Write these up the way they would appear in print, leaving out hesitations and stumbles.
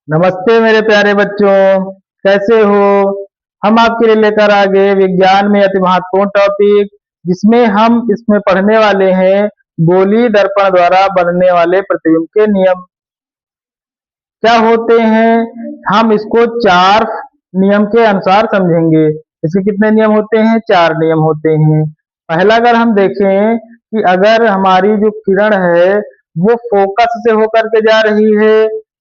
नमस्ते मेरे प्यारे बच्चों, कैसे हो। हम आपके लिए लेकर आ गए विज्ञान में अति महत्वपूर्ण टॉपिक, जिसमें हम इसमें पढ़ने वाले हैं गोली दर्पण द्वारा बनने वाले प्रतिबिंब के नियम क्या होते हैं। हम इसको चार नियम के अनुसार समझेंगे। इसके कितने नियम होते हैं? चार नियम होते हैं। पहला अगर हम देखें कि अगर हमारी जो किरण है वो फोकस से होकर के जा रही है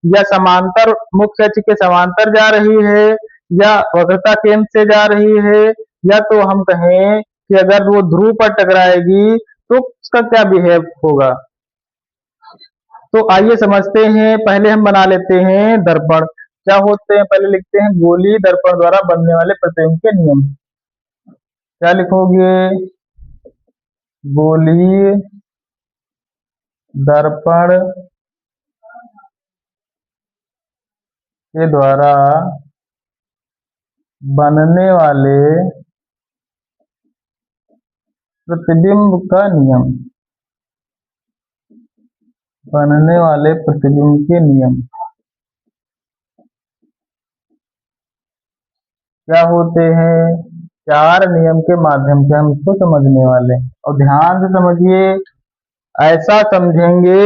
या समांतर मुख्य अक्ष के समांतर जा रही है या वक्रता केंद्र से जा रही है, या तो हम कहें कि अगर वो ध्रुव पर टकराएगी तो उसका क्या बिहेव होगा। तो आइए समझते हैं। पहले हम बना लेते हैं दर्पण क्या होते हैं। पहले लिखते हैं गोलीय दर्पण द्वारा बनने वाले प्रतिबिंब के नियम। क्या लिखोगे? गोलीय दर्पण के द्वारा बनने वाले प्रतिबिंब का नियम। बनने वाले प्रतिबिंब के नियम क्या होते हैं? चार नियम के माध्यम से हम इसको समझने वाले हैं, और ध्यान से समझिए। ऐसा समझेंगे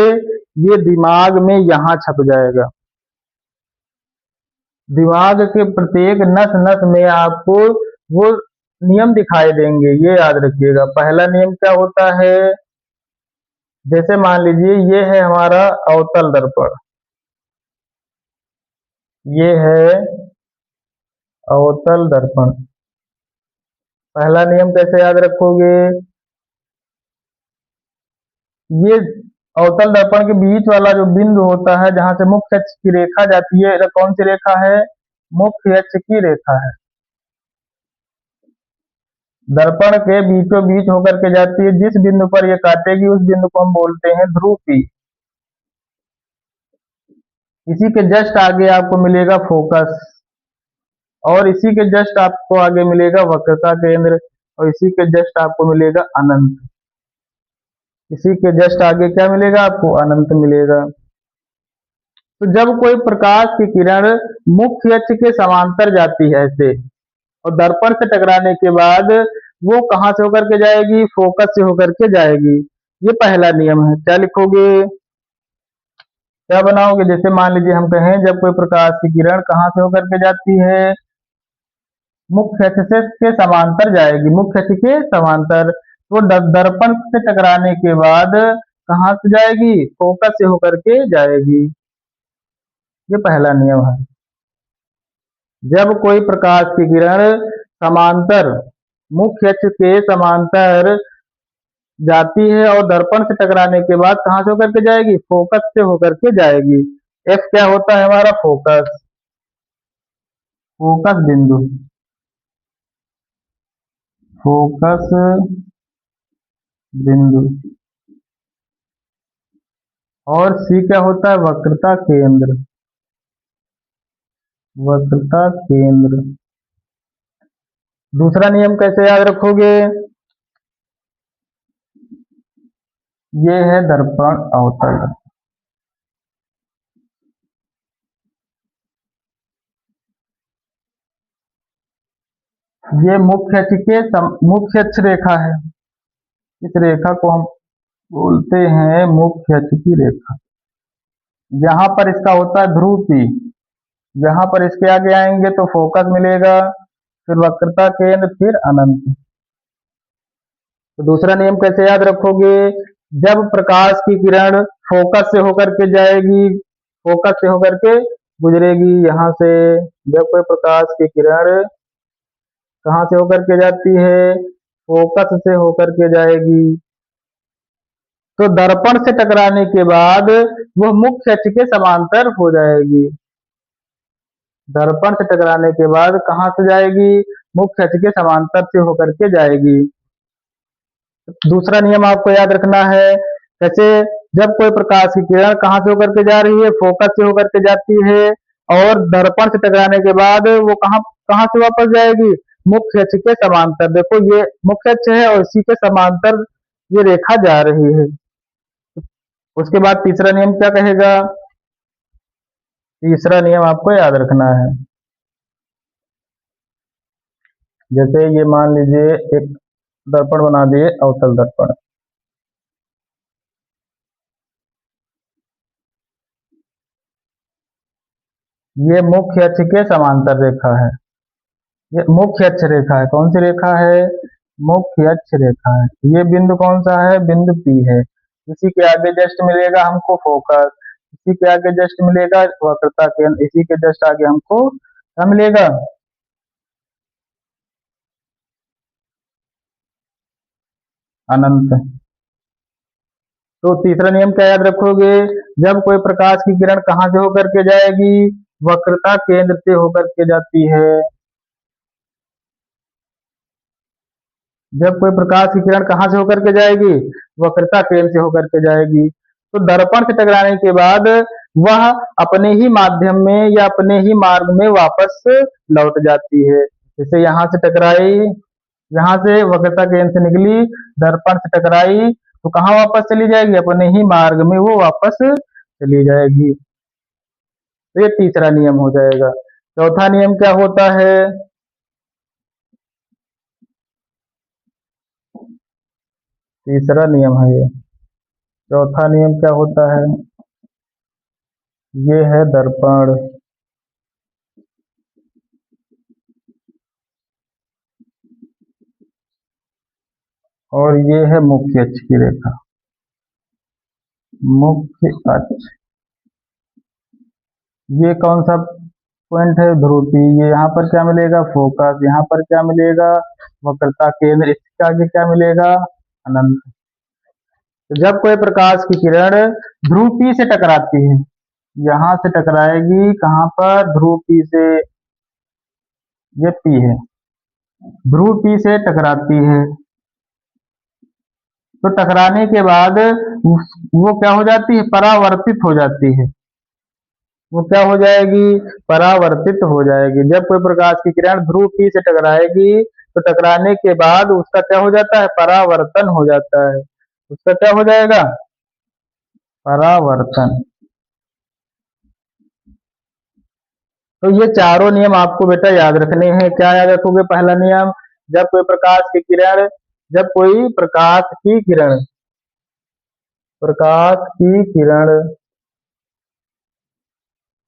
ये दिमाग में यहाँ छप जाएगा। दिमाग के प्रत्येक नस नस में आपको वो नियम दिखाई देंगे, ये याद रखिएगा। पहला नियम क्या होता है? जैसे मान लीजिए ये है हमारा अवतल दर्पण, ये है अवतल दर्पण। पहला नियम कैसे याद रखोगे? ये अवतल दर्पण के बीच वाला जो बिंदु होता है जहां से मुख्य अक्ष की रेखा जाती है, कौन सी रेखा है? मुख्य अक्ष की रेखा है। दर्पण के बीचों बीच होकर के जाती है। जिस बिंदु पर ये काटेगी उस बिंदु को हम बोलते हैं ध्रुव P। इसी के जस्ट आगे आपको मिलेगा फोकस, और इसी के जस्ट आपको आगे मिलेगा वक्रता केंद्र, और इसी के जस्ट आपको मिलेगा अनंत। इसी के जस्ट आगे क्या मिलेगा आपको? अनंत मिलेगा। तो जब कोई प्रकाश की किरण मुख्य अक्ष के समांतर जाती है ऐसे, और दर्पण से टकराने के बाद वो कहां से होकर के जाएगी? फोकस से होकर के जाएगी। ये पहला नियम है। क्या लिखोगे? क्या बनाओगे? जैसे मान लीजिए हम कहें जब कोई प्रकाश की किरण कहां से होकर के जाती है? मुख्य अक्ष से के समांतर जाएगी, मुख्य अक्ष के समांतर। तो दर्पण से टकराने के बाद कहां से जाएगी? फोकस से होकर के जाएगी। ये पहला नियम है। जब कोई प्रकाश की किरण समांतर मुख्य अक्ष के समांतर जाती है और दर्पण से टकराने के बाद कहां से होकर के जाएगी? फोकस से होकर के जाएगी। एफ क्या होता है हमारा? फोकस। फोकस बिंदु, फोकस बिंदु। और सी क्या होता है? वक्रता केंद्र, वक्रता केंद्र। दूसरा नियम कैसे याद रखोगे? ये है दर्पण अवतल। ये मुख्य अक्ष के मुख्य अक्ष रेखा है। इस रेखा को हम बोलते हैं मुख्य अक्ष की रेखा। यहाँ पर इसका होता है ध्रुव P। यहाँ पर इसके आगे आएंगे तो फोकस मिलेगा, फिर वक्रता केंद्र, फिर अनंत। तो दूसरा नियम कैसे याद रखोगे? जब प्रकाश की किरण फोकस से होकर के जाएगी, फोकस से होकर के गुजरेगी यहाँ से। जब कोई प्रकाश की किरण कहां से होकर के जाती है? फोकस से होकर के जाएगी, तो दर्पण से टकराने के बाद वह मुख्य अक्ष के समांतर हो जाएगी। दर्पण से टकराने के बाद कहां से जाएगी? मुख्य अक्ष के समांतर से होकर के जाएगी। दूसरा नियम आपको याद रखना है। कैसे? जब कोई प्रकाश की किरण कहां से होकर के जा रही है? फोकस से होकर के जाती है, और दर्पण से टकराने के बाद वो कहां कहां से वापस जाएगी? मुख्य अक्ष के समांतर। देखो ये मुख्य अक्ष है और इसी के समांतर ये रेखा जा रही है। उसके बाद तीसरा नियम क्या कहेगा? तीसरा नियम आपको याद रखना है। जैसे ये मान लीजिए एक दर्पण बना दिए, अवतल दर्पण। ये मुख्य अक्ष के समांतर रेखा है। ये मुख्य अक्ष रेखा है। कौन सी रेखा है? मुख्य अक्ष रेखा है। ये बिंदु कौन सा है? बिंदु P है। इसी के आगे जस्ट मिलेगा हमको फोकस, इसी के आगे जस्ट मिलेगा वक्रता केंद्र, इसी के जस्ट आगे हमको क्या मिलेगा? अनंत। तो तीसरा नियम क्या याद रखोगे? जब कोई प्रकाश की किरण कहाँ से होकर के जाएगी? वक्रता केंद्र से होकर के जाती है। जब कोई प्रकाश की किरण कहाँ से होकर के जाएगी? वक्रता केंद्र से होकर के जाएगी। तो दर्पण से टकराने के बाद वह अपने ही माध्यम में या अपने ही मार्ग में वापस लौट जाती है। जैसे यहाँ से टकराई, यहाँ से वक्रता केंद्र से निकली, दर्पण से टकराई, तो कहाँ वापस चली जाएगी? अपने ही मार्ग में वो वापस चली जाएगी। तो ये तीसरा नियम हो जाएगा। चौथा नियम क्या होता है? तीसरा नियम है ये। चौथा नियम क्या होता है? ये है दर्पण। और ये है मुख्य अक्ष की रेखा। मुख्य अक्ष, ये कौन सा पॉइंट है? ध्रुव। ये यहाँ पर क्या मिलेगा? फोकस। यहाँ पर क्या मिलेगा? वक्रता केंद्र। इसके आगे क्या मिलेगा? अनंत। तो जब कोई प्रकाश की किरण ध्रुव P से टकराती है, यहाँ से टकराएगी, कहाँ पर? ध्रुव P से। ये P है, ध्रुव P से टकराती है। तो टकराने के बाद वो क्या हो जाती है? परावर्तित हो जाती है। वो क्या हो जाएगी? परावर्तित हो जाएगी। जब कोई प्रकाश की किरण ध्रुव P से टकराएगी, तो टकराने के बाद उसका क्या हो जाता है? परावर्तन हो जाता है। उसका क्या हो जाएगा? परावर्तन। तो ये चारों नियम आपको बेटा याद रखने हैं। क्या याद रखोगे? पहला नियम, जब कोई प्रकाश की किरण, जब कोई प्रकाश की किरण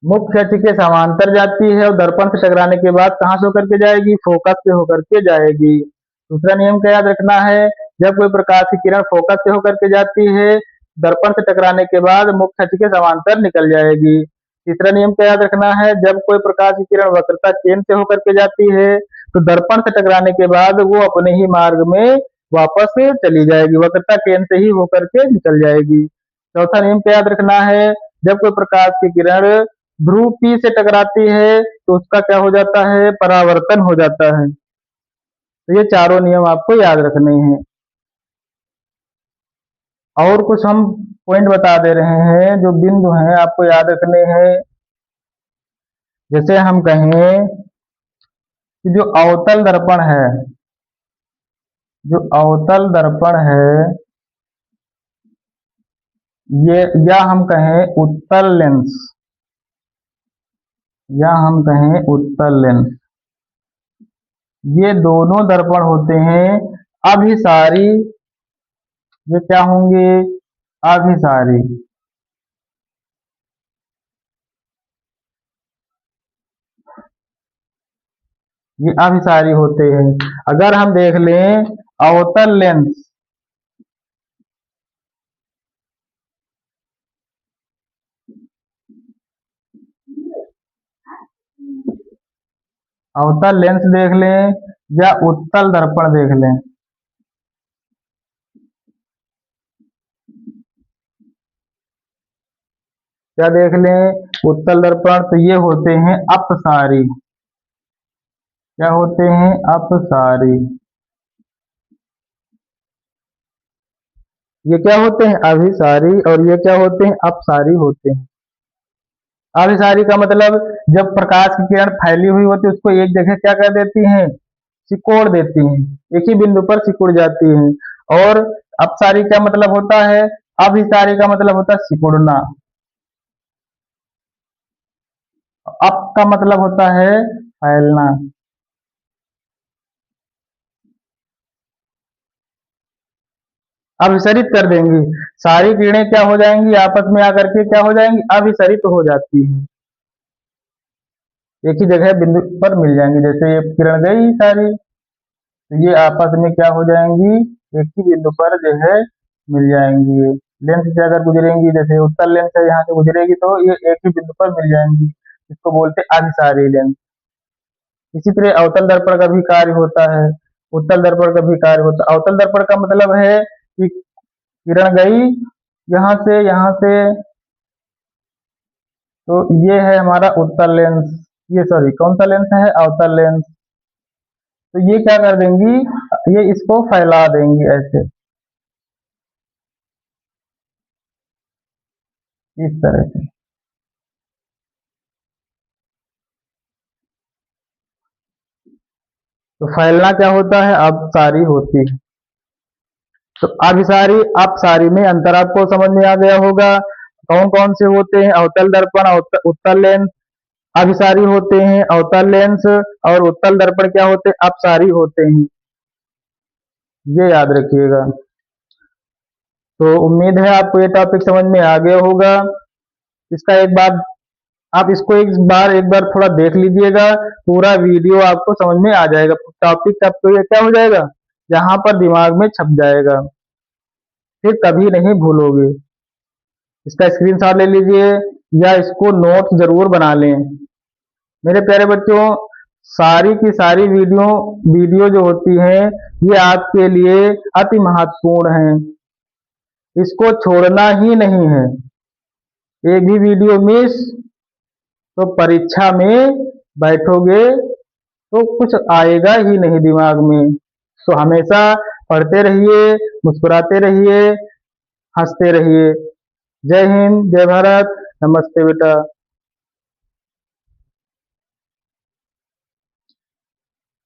मुख्य अक्ष के समांतर जाती है और दर्पण से टकराने के बाद कहाँ से होकर के जाएगी? फोकस से होकर के जाएगी। दूसरा नियम क्या याद रखना है? जब कोई प्रकाश की किरण फोकस से होकर के जाती है, दर्पण से टकराने के बाद मुख्य अक्ष के समांतर निकल जाएगी। तीसरा नियम क्या याद रखना है? जब कोई प्रकाश की किरण वक्रता केंद्र से होकर के जाती है, तो दर्पण से टकराने के बाद वो अपने ही मार्ग में वापस चली जाएगी, वक्रता केंद्र से ही होकर के निकल जाएगी। चौथा नियम क्या याद रखना है? जब कोई प्रकाश की किरण ध्रुव P से टकराती है, तो उसका क्या हो जाता है? परावर्तन हो जाता है। तो ये चारों नियम आपको याद रखने हैं। और कुछ हम पॉइंट बता दे रहे हैं, जो बिंदु हैं आपको याद रखने हैं। जैसे हम कहें कि जो अवतल दर्पण है, ये, या हम कहें उत्तल लेंस, ये दोनों दर्पण होते हैं अभिसारी। ये क्या होंगे? अभिसारी। ये अभिसारी होते हैं। अगर हम देख लें अवतल लेंस, अवतल लेंस देख लें या उत्तल दर्पण देख लें, क्या देख लें? उत्तल दर्पण, तो ये होते हैं अपसारी। क्या होते हैं? अपसारी। ये क्या होते हैं? अभिसारी। और ये क्या होते हैं? अपसारी होते हैं। अभिसारी का मतलब, जब प्रकाश की किरण फैली हुई होती है, उसको एक जगह क्या कर देती हैं? सिकोड़ देती हैं, एक ही बिंदु पर सिकुड़ जाती हैं। और अपसारी क्या मतलब होता है? अभिसारी का मतलब होता है सिकुड़ना। अप का मतलब होता है फैलना। अभिसरित कर देंगी, सारी किरणें क्या हो जाएंगी, आपस में आकर के क्या हो जाएंगी, अभिसरित हो जाती है, एक ही जगह बिंदु पर मिल जाएंगी। जैसे ये किरण गई सारी, तो ये आपस में क्या हो जाएंगी, एक ही बिंदु पर जो है मिल जाएंगी। लेंस से अगर गुजरेंगी, जैसे उत्तल लेंस है यहाँ से गुजरेगी, तो ये एक ही बिंदु पर मिल जाएंगी, इसको बोलते हैं अभिसारी लेंस। इसी तरह अवतल दर्पण का भी कार्य होता है, उत्तल दर्पण का भी कार्य होता है। अवतल दर्पण का मतलब है कि किरण गई यहाँ से, तो ये है हमारा उत्तल लेंस, ये सॉरी कौन सा लेंस है, अवतल लेंस। तो ये क्या कर देंगी, ये इसको फैला देंगी ऐसे, इस तरह से। तो फैलना क्या होता है, अपसारी होती है। तो अभिसारी अपसारी में अंतर आपको समझ में आ गया होगा। कौन कौन से होते हैं, अवतल दर्पण, उत्तल लेंस अभिसारी होते हैं, अवतल लेंस और उत्तल दर्पण क्या होते हैं, अपसारी होते हैं, ये याद रखिएगा। तो उम्मीद है आपको ये टॉपिक समझ में आ गया होगा। इसका एक बार आप इसको एक बार थोड़ा देख लीजिएगा, पूरा वीडियो आपको समझ में आ जाएगा, टॉपिक आपको ये क्या हो जाएगा, यहाँ पर दिमाग में छप जाएगा, फिर कभी नहीं भूलोगे। इसका स्क्रीनशॉट ले लीजिए या इसको नोट जरूर बना लें। मेरे प्यारे बच्चों, सारी की सारी वीडियो जो होती है, ये आपके लिए अति महत्वपूर्ण है, इसको छोड़ना ही नहीं है। एक भी वीडियो मिस, तो परीक्षा में बैठोगे तो कुछ आएगा ही नहीं दिमाग में। तो हमेशा पढ़ते रहिए, मुस्कुराते रहिए, हंसते रहिए। जय हिंद, जय भारत, नमस्ते बेटा।